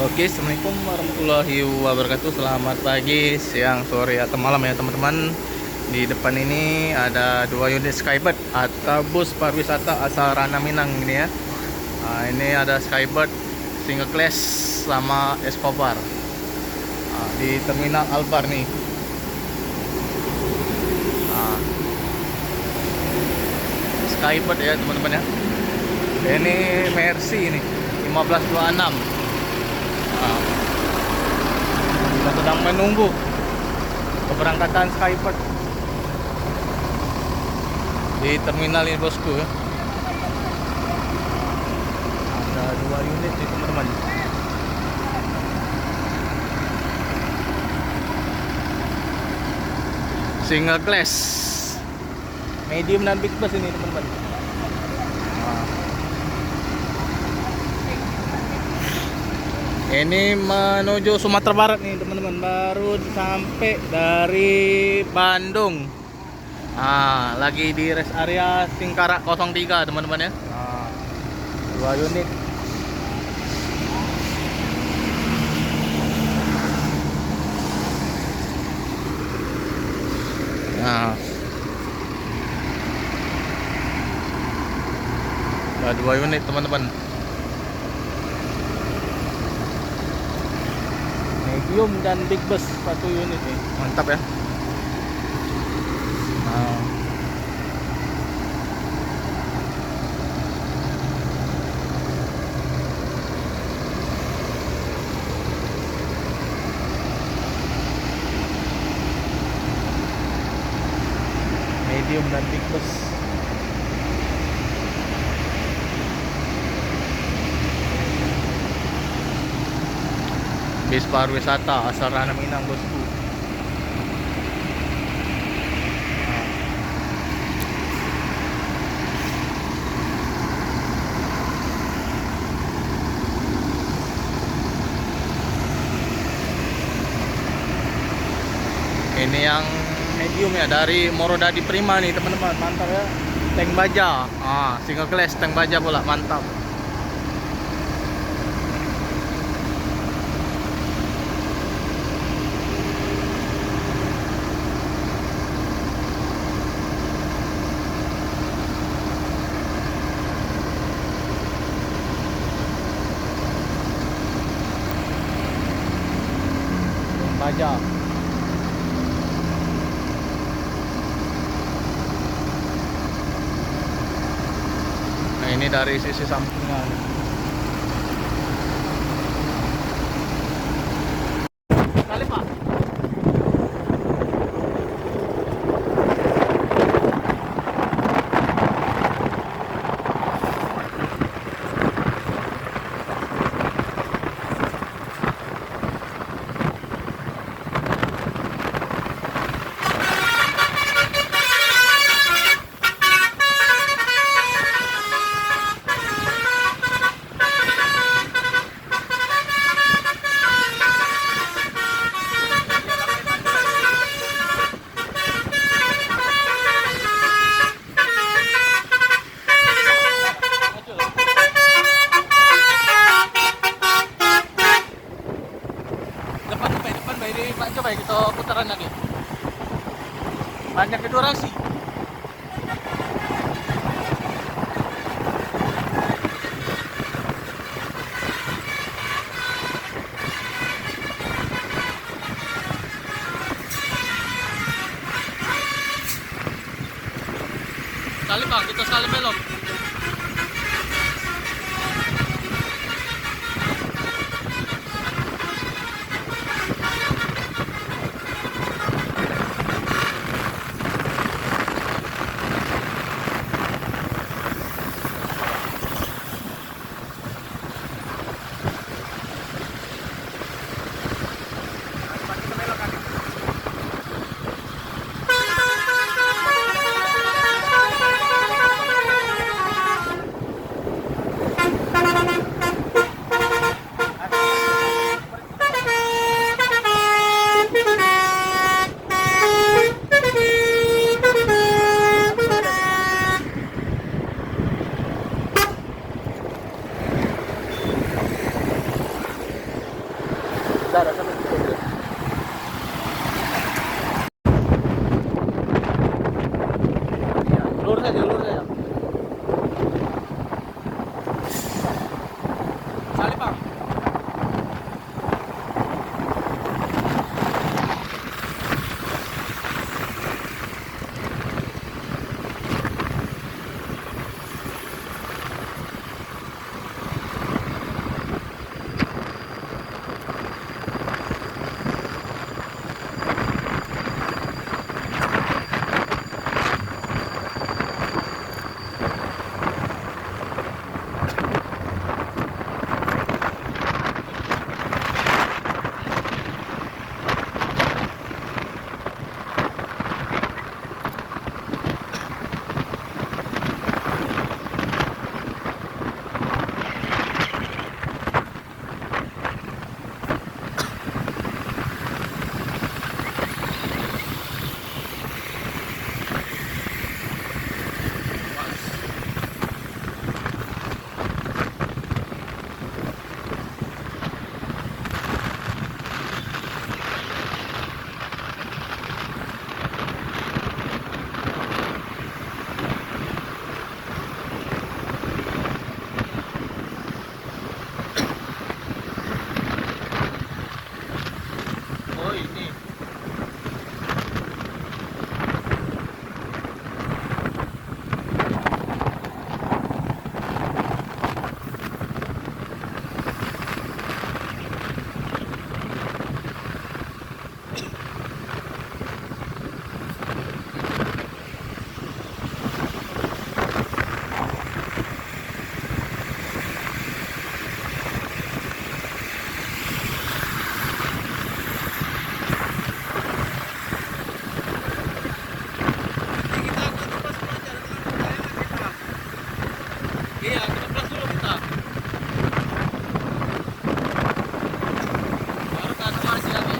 Oke, assalamualaikum warahmatullahi wabarakatuh. Selamat pagi, siang, sore, atau malam ya teman-teman. Di depan ini ada dua unit Skybird atau bus pariwisata asal Ranah Minang ini ya. Nah, ini ada Skybird single class sama Escobar. Di Terminal Albar nih. Nah, Skybird ya teman-teman ya. Ini Mercy ini 1526. Nah, kita sedang menunggu keberangkatan Skybird di terminal ini bosku ya. Ada dua unit nih teman-teman. Single class, medium dan big bus ini teman-teman. Nah, ini menuju Sumatera Barat nih teman-teman, baru sampai dari Bandung. Lagi di rest area Singkarak 03 teman-teman ya. Dua unit. Nah, ada dua unit teman-teman. Medium dan big bus satu unit nih, mantap ya. Nah, medium dan big bus. Bis pariwisata asal Ranah Minang bosku. Ini yang medium ya, dari Morodadi Prima nih teman-teman, mantap ya. Tank baja, single class tank baja pula, mantap. Tank baja. Nah, ini dari sisi sampingnya nih. Kali Pak. Depan Pak, ini Pak, coba kita putaran lagi. Banyak durasi. Sekali Bang, kita sekali belok. Darah sampai situ. Ya, lurus aja, lurus aja. Salib, Bang. Oh, ini. Iya, kita plus dulu kita. Baru ke atas masih lagi.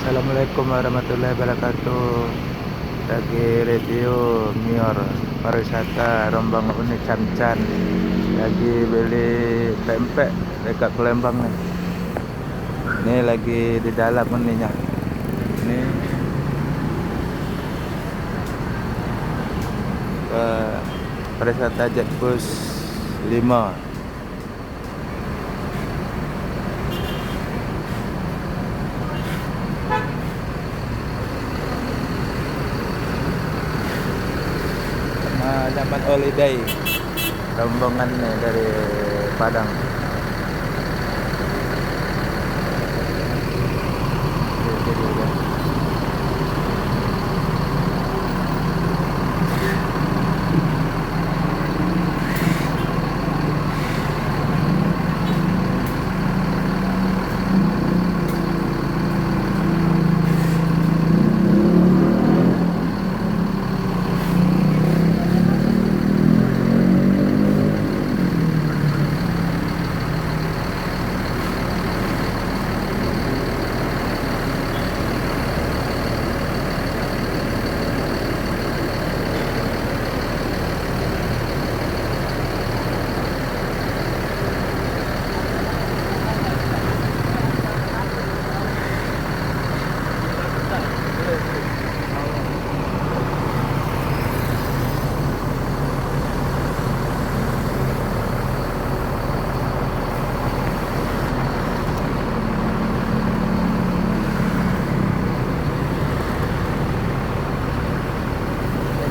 Assalamualaikum warahmatullahi wabarakatuh. Lagi review Mior pariwisata Rombang Unik Camcan. Lagi beli pempek dekat Palembang nih. Ini lagi di dalam ininya. Ini pariwisata Jetbus 5. Dapat holiday rombongan nih dari Padang.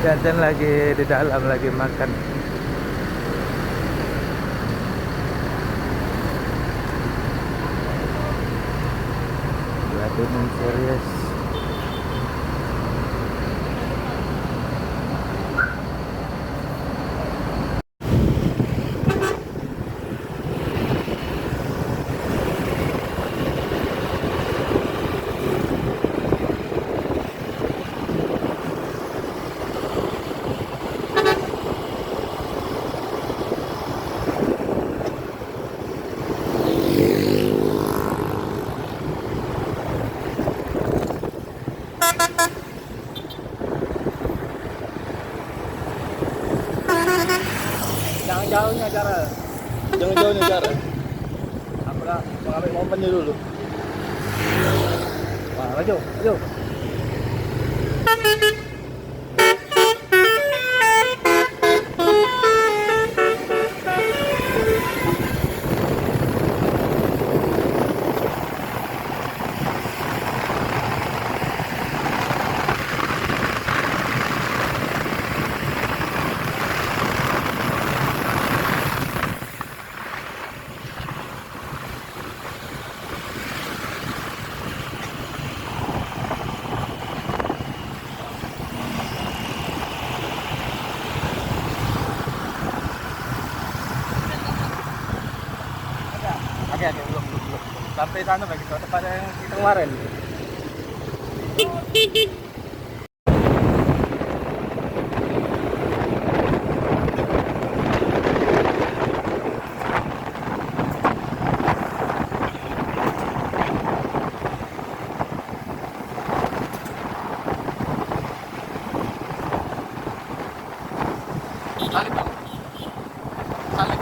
Jangan lagi di dalam lagi makan. Platinum Series. Jangan jauhnya cara. Jangan jauhnya cara. Aku nak mengambil momennya dulu. Wah, maju, maju. Oke, belum. Sampai sana bagi tempat yang kita kemarin. Salib dong. Salib.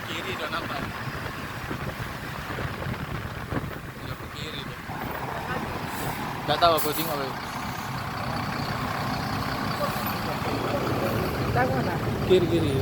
Kiri udah nampak. Belok ke kiri tuh. Nggak tahu aku jing apa. Kiri.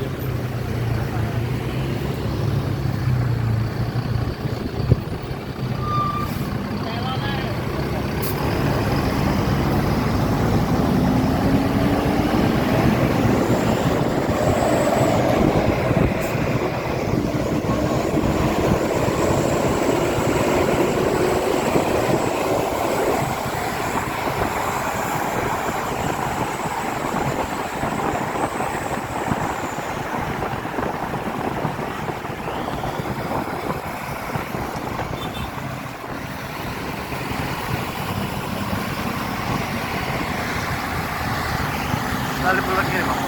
Salib belok kiri, Bang.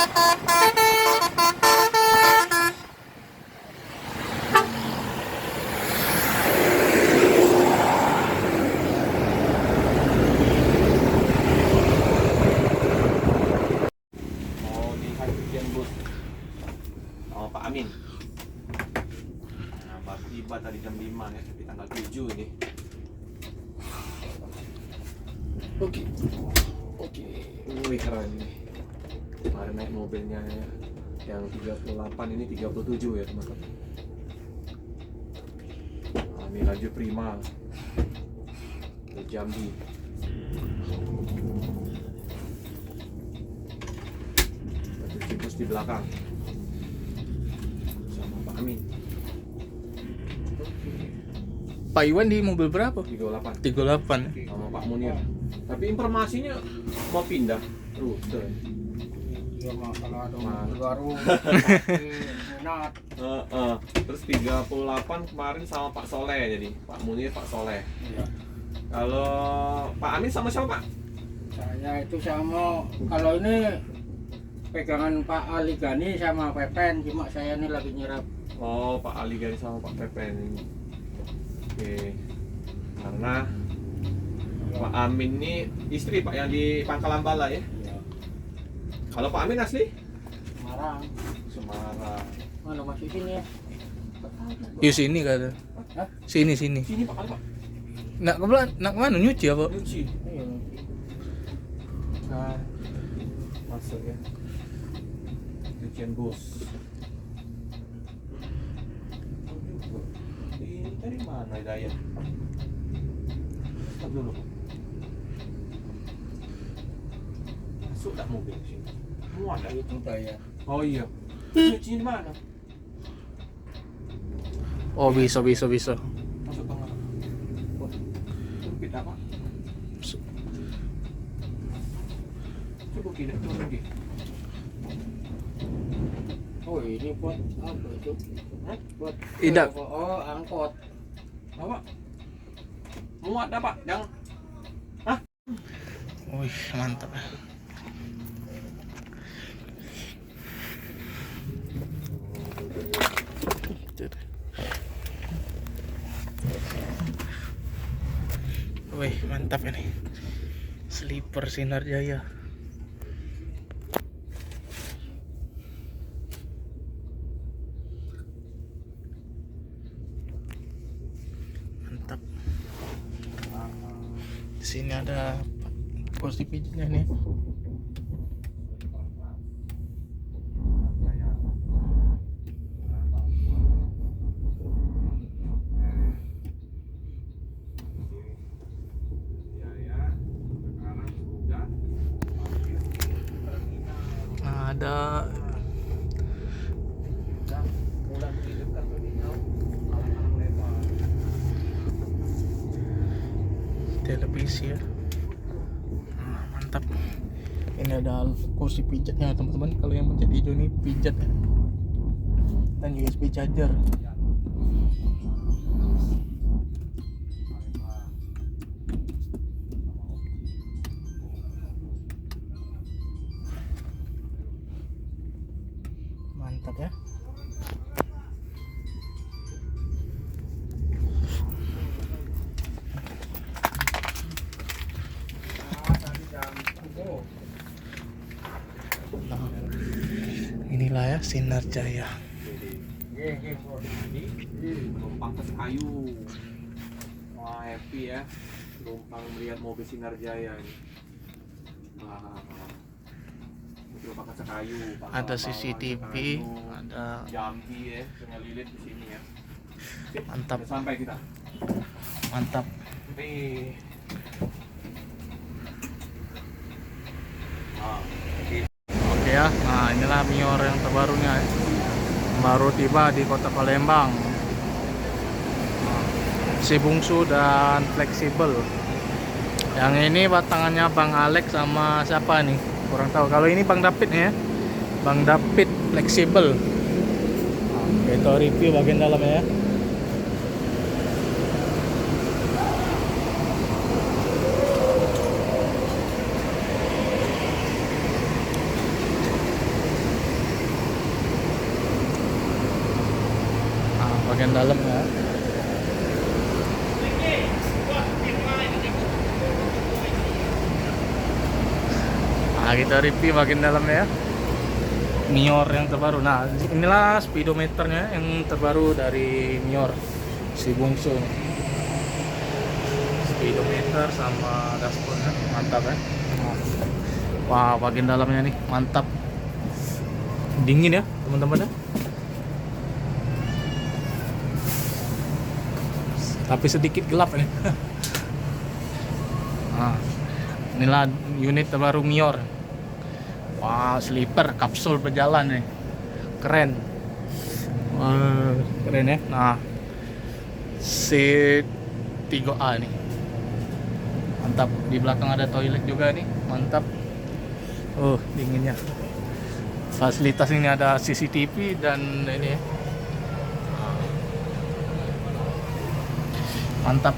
Oh, lihat hujan bos. Oh, Pak Amin. Nah, baru tiba tadi jam 5 ya, tapi tanggal 7 ini. Oke. Oke. Wih, keren ini. Kemarin naik mobilnya ya. Yang 38 ini 37 ya, teman-teman. Nah, ini laju prima. Di Jambi. Bus di belakang sama Pak Amin. Pak Iwan di mobil berapa? 38 38. sama Pak Munir. Tapi informasinya mau pindah rute. Ya kalau ada Nah. mobil baru minat. Terus 38 kemarin sama Pak Soleh, jadi Pak Munir, Pak Soleh. Iya. Kalau Pak Amin sama siapa Pak? Saya itu sama kalau ini pegangan Pak Ali Gani sama Pepen, cuma saya ini lagi nyerap. Oh, Pak Ali Gani sama Pak Pepen. Oke. Karena Pak Amin ini istri Pak yang di Pangkalan Bala ya. Iya. Kalau Pak Amin asli Semarang. Semarang. Mana masih sini ya? Yuk sini kata. Hah? Sini sini. Sini Pak, Pak. Nak kemana nyuci apa? Nyuci. Iya. Nah, masuk ya. Cucian bos. Ini dari mana Hidayat? Stop dulu. Masuk tak mobil sini? Semua ada. Itu bayar. Oh iya. Cuci di mana? Oh bisa. Masuk tengah. Wah, sempit apa? Coba kita turun lagi. Oh ini buat apa itu? Hah? Buat Tidak. Oh angkot. Apa? Muat dah Pak, jangan. Wih mantap. Wih mantap ini. Sleeper Sinar Jaya. Mantap. Di sini ada kursi pijitnya nih. Nah, ada televisi ya. Nah, mantap. Ini ada kursi pijatnya teman-teman. Kalau yang pencet hijau ini pijat ya. Dan USB charger. Mantap ya. Nah, inilah ya Sinar Jaya. Numpang ke kayu. Wah, happy ya. Numpang melihat mobil Sinar Jaya ini. Wah. Numpang ke kayu. Ada CCTV, ada Jambi ya, dengan lilit di sini ya. mantap, Udah sampai kita. mantap. Nih. Oke ya, nah inilah Mior yang terbarunya ya. Baru tiba di kota Palembang. Nah, si bungsu dan fleksibel. Yang ini batangannya Bang Alex sama siapa nih? Kurang tahu. Kalau ini Bang David ya, Bang David fleksibel. Nah, itu review bagian dalamnya ya. bagian dalam ya. Nah, kita review bagian dalamnya ya. Mior yang terbaru. Nah, inilah speedometernya yang terbaru dari Mior si bungsu. Speedometer sama dashboardnya mantap ya. Wah, bagian dalamnya nih mantap. Dingin ya teman-teman ya. Tapi sedikit gelap ini. Nah, inilah unit terbaru Mior. Wah, sleeper kapsul berjalan nih, keren. Wah, keren ya. Nah, C3A nih, mantap. Di belakang ada toilet juga nih, mantap. Dinginnya. Fasilitas ini ada CCTV dan ini ya. Mantap.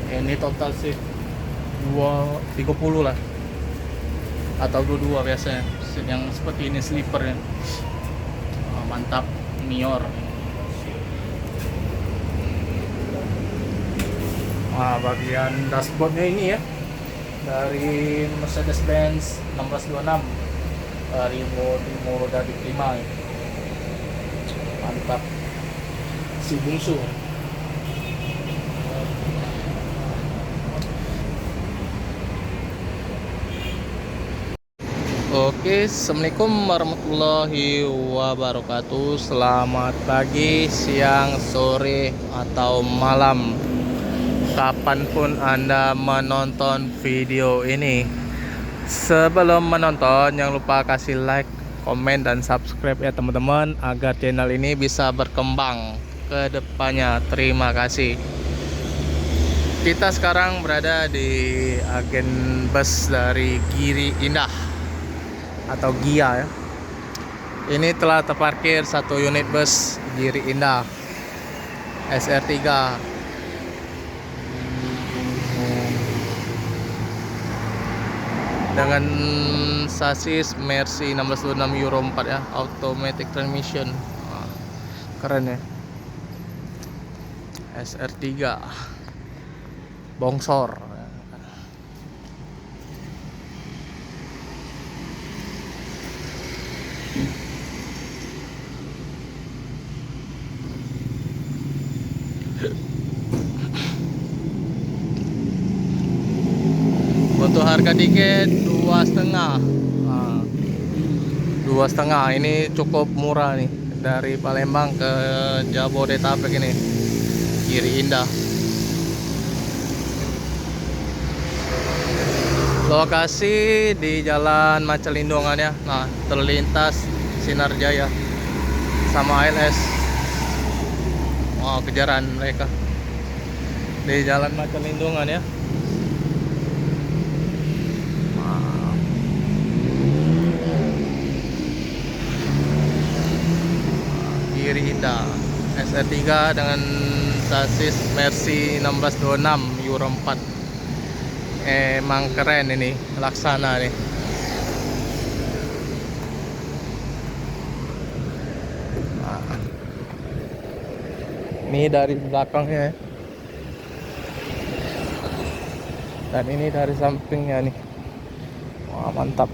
Ini total sih 30 lah atau 22 biasanya yang seperti ini sleeper ya. Mantap Mior. Bagian dashboardnya ini ya dari Mercedes-Benz 1626 dari roda di 5 ya. Mantap si bungsu. Oke, assalamualaikum warahmatullahi wabarakatuh. Selamat pagi, siang, sore, atau malam, kapanpun Anda menonton video ini. Sebelum menonton, jangan lupa kasih like, komen, dan subscribe ya teman-teman, agar channel ini bisa berkembang ke depannya. Terima kasih. Kita sekarang berada di agen bus dari Giri Indah atau GIA ya. Ini telah terparkir satu unit bus Giri Indah SR3 dengan sasis Mercy 1626 Euro 4 ya, automatic transmission. Keren ya, SR3 bongsor. Untuk harga tiket 2,5. 2,5 ini cukup murah nih, dari Palembang ke Jabodetabek ini, Giri Indah. Lokasi di Jalan Macalindungan ya. Nah, terlintas Sinar Jaya sama ALS. Kejaran mereka di Jalan Macalindungan ya. Giri Indah SR3 dengan sasis Mercy 1626 Euro 4. Emang keren ini, laksana nih. Ini dari belakangnya ya. Dan ini dari sampingnya nih. Wah, mantap.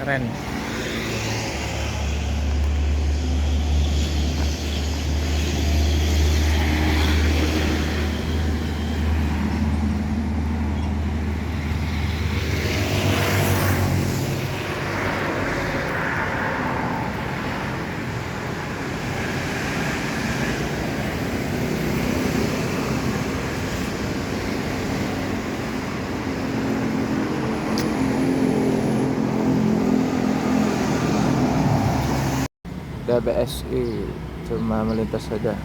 Keren. DBSI cuma melintas saja.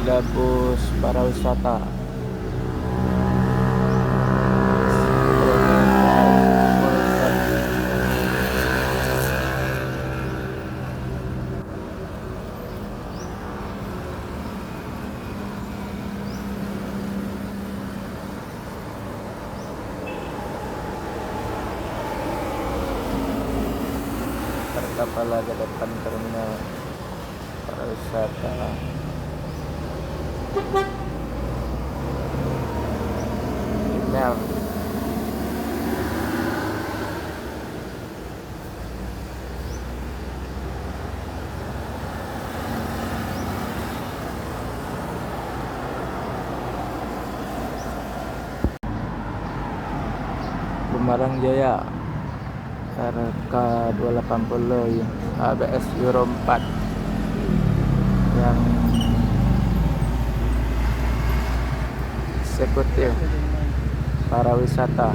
ada bus para wisata. Kapal lagi depan terminal pariwisata. Terminal. Bumarang Jaya. RK 280 ABS Euro 4 yang eksekutif para wisata.